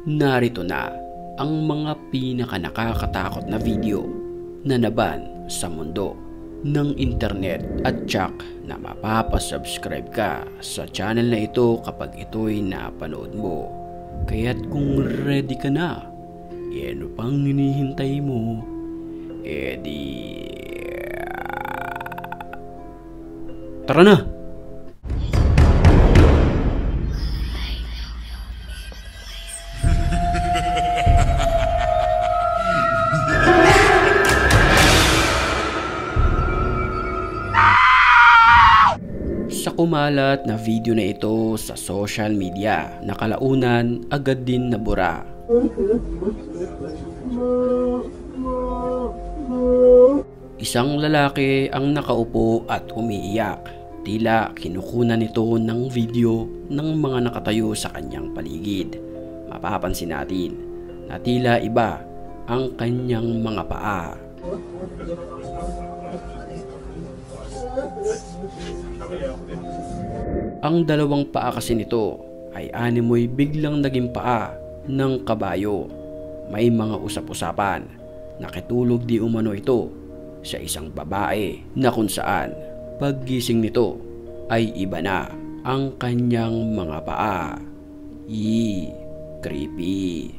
Narito na ang mga pinakanakakatakot na video na naban sa mundo ng internet at tsak na mapapasubscribe ka sa channel na ito kapag ito'y napanood mo. Kaya't kung ready ka na, ano pang hinihintay mo? Tara na! Sa kumalat na video na ito sa social media, nakalaunan agad din nabura. Isang lalaki ang nakaupo at umiiyak. Tila kinukunan nito ng video ng mga nakatayo sa kanyang paligid. Mapapansin natin na tila iba ang kanyang mga paa. Ang dalawang paa kasi nito ay animoy biglang naging paa ng kabayo. May mga usap-usapan. Nakitulog di umano ito sa isang babae na kung saan paggising nito ay iba na ang kanyang mga paa. Creepy.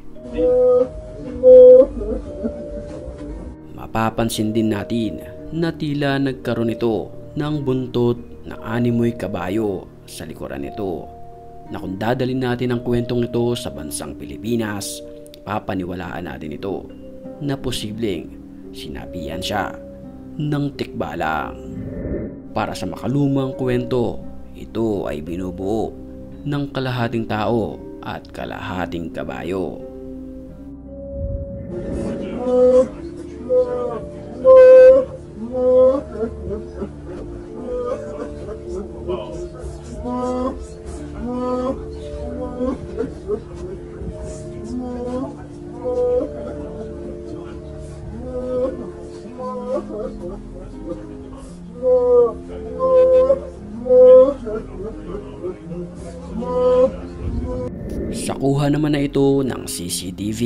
Mapapansin din natin na tila nagkaroon ito ng buntot na animoy kabayo sa likuran nito, na kung dadalhin natin ang kwentong ito sa bansang Pilipinas, papaniwalaan natin ito na posibleng sinabihan siya ng tikbalang. Para sa makalumang kwento, ito ay binubuo ng kalahating tao at kalahating kabayo. Sa kuha naman na ito ng CCTV,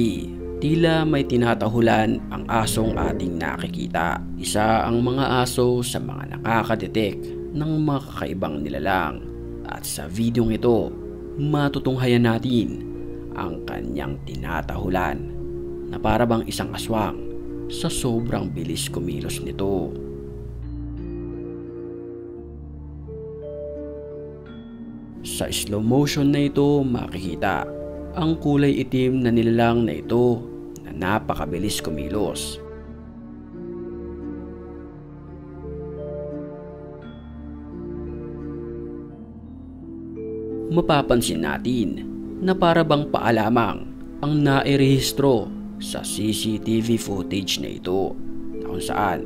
tila may tinatahulan ang asong ating nakikita. Isa ang mga aso sa mga nakakadetect ng mga kakaibang nilalang. At sa videong ito, matutunghayan natin ang kanyang tinatahulan na para bang isang aswang sa sobrang bilis kumilos nito. Sa slow motion na ito makikita ang kulay itim na nilalang na ito na napakabilis kumilos. Mapapansin natin na para bang paalamang ang nairehistro sa CCTV footage na ito, na kung saan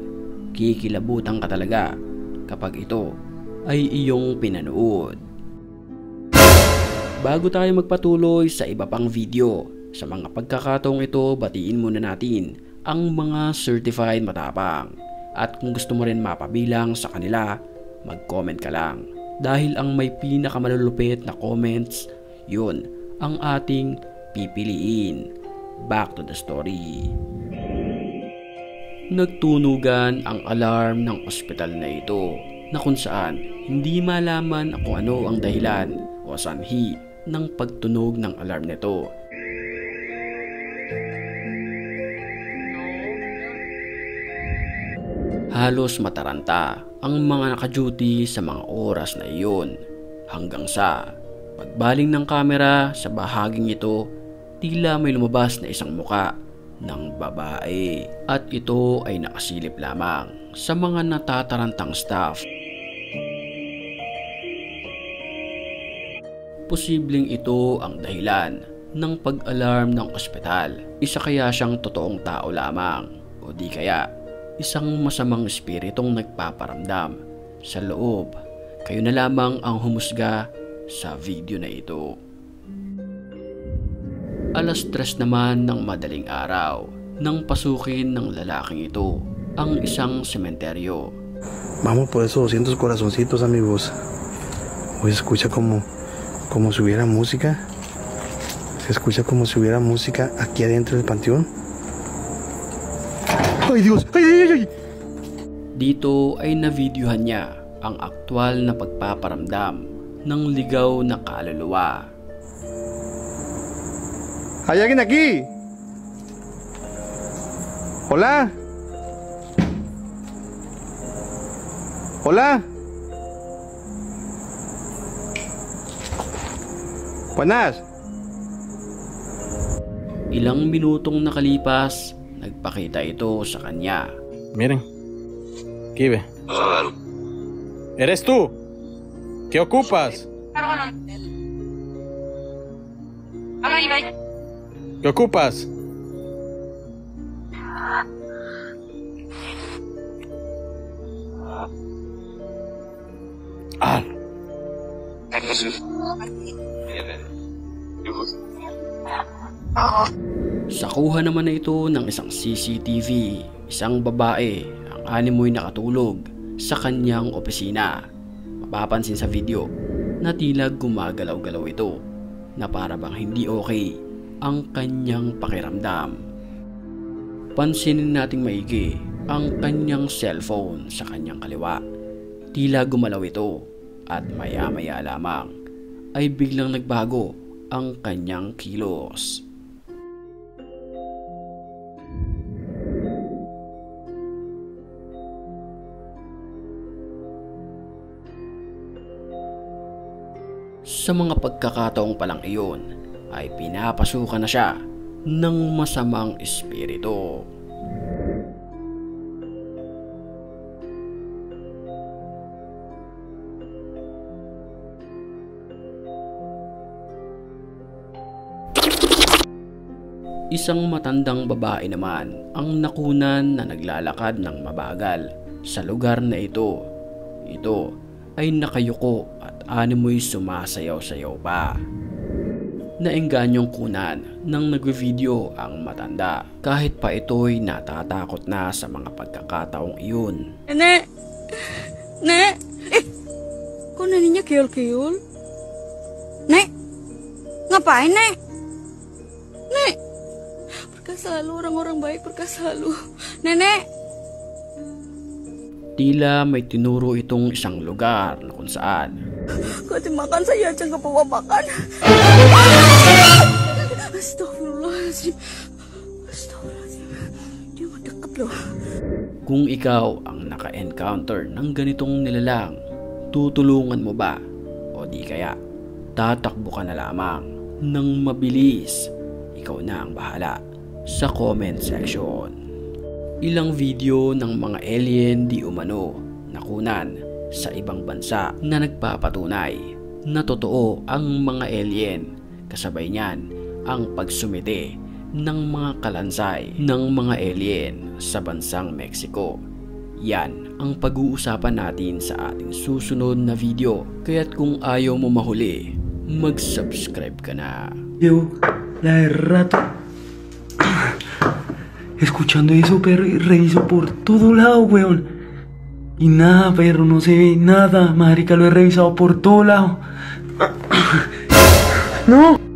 kikilabutan ka talaga kapag ito ay iyong pinanood. Bago tayo magpatuloy sa iba pang video, sa mga pagkakataong ito batiin muna natin ang mga certified matapang. At kung gusto mo rin mapabilang sa kanila, mag-comment ka lang. Dahil ang may pinakamalulupit na comments, yun ang ating pipiliin. Back to the story. Nagtunugan ang alarm ng ospital na ito, na kung saan hindi malaman kung ano ang dahilan o sanhi ng pagtunog ng alarm nito. Halos mataranta ang mga naka-duty sa mga oras na iyon, hanggang sa pagbaling ng kamera sa bahaging ito, tila may lumabas na isang muka ng babae, at ito ay nakasilip lamang sa mga natatarantang staff. Posibleng ito ang dahilan ng pag-alarm ng ospital. Isa kaya siyang totoong tao lamang, o di kaya isang masamang espiritong nagpaparamdam sa loob? Kayo na lamang ang humusga sa video na ito. Alas 3 naman ng madaling araw nang pasukin ng lalaking ito ang isang sementeryo. Vamos por esos 200 corazoncitos, amigos. Hoy se escucha como si hubiera música. Se escucha como si hubiera música aquí adentro del panteón. ¡Ay, Dios! ¡Ay, ay, ay! Dito ay navideohan niya ang aktwal na pagpaparamdam ng ligaw na kaluluwa. ¿Hay alguien aquí? ¿Hola? ¿Hola? Buenas. Ilang minutong nakalipas, nagpakita ito sa kanya. Miren, Kibe. ¿Eres tú? ¿Qué ocupas? ¿Qué ocupas? Ah. Sa kuha naman na ito ng isang CCTV, isang babae ang animoy nakatulog sa kanyang opisina. Mapapansin sa video na tila gumagalaw-galaw ito na para bang hindi okay ang kanyang pakiramdam. Pansinin nating maigi ang kanyang cellphone sa kanyang kaliwa. Tila gumalaw ito at maya-maya lamang ay biglang nagbago ang kanyang kilos. Sa mga pagkakataong palang iyon ay pinapasukan na siya ng masamang espiritu. Isang matandang babae naman ang nakunan na naglalakad ng mabagal sa lugar na ito. Ito ay nakayuko at animoy sumasayaw-sayaw pa. Naengganyong kunan nang nagwe-video ang matanda kahit pa ito'y natatakot na sa mga pagkakataong iyon. Nek! Nek! Kok naninya kiul-kiul? Nek! Ngapain, Nek? Nek! Selalu orang-orang baik berkas selalu. Nenek! Tila may tinuro itong isang lugar na kung saan Kasih makan saya aja nggak bawa makan. Astagfirullahaladzim. Astagfirullahaladzim. Dia mendekat loh. kung ikaw ang naka-encounter ng ganitong nilalang, tutulungan mo ba? O di kaya tatakbo ka na lamang ng mabilis? Ikaw na ang bahala sa comment section. Ilang video ng mga alien di umano nakunan sa ibang bansa na nagpapatunay na totoo ang mga alien, kasabay niyan ang pagsumite ng mga kalansay ng mga alien sa bansang Mexico. Yan ang pag-uusapan natin sa ating susunod na video, kaya't kung ayaw mo mahuli, mag-subscribe ka na. Llevo la de rato escuchando eso, perro, y reviso por todo lado, weón. Y nada, perro, no se ve nada, marica, lo he revisado por todo lado. ¡No!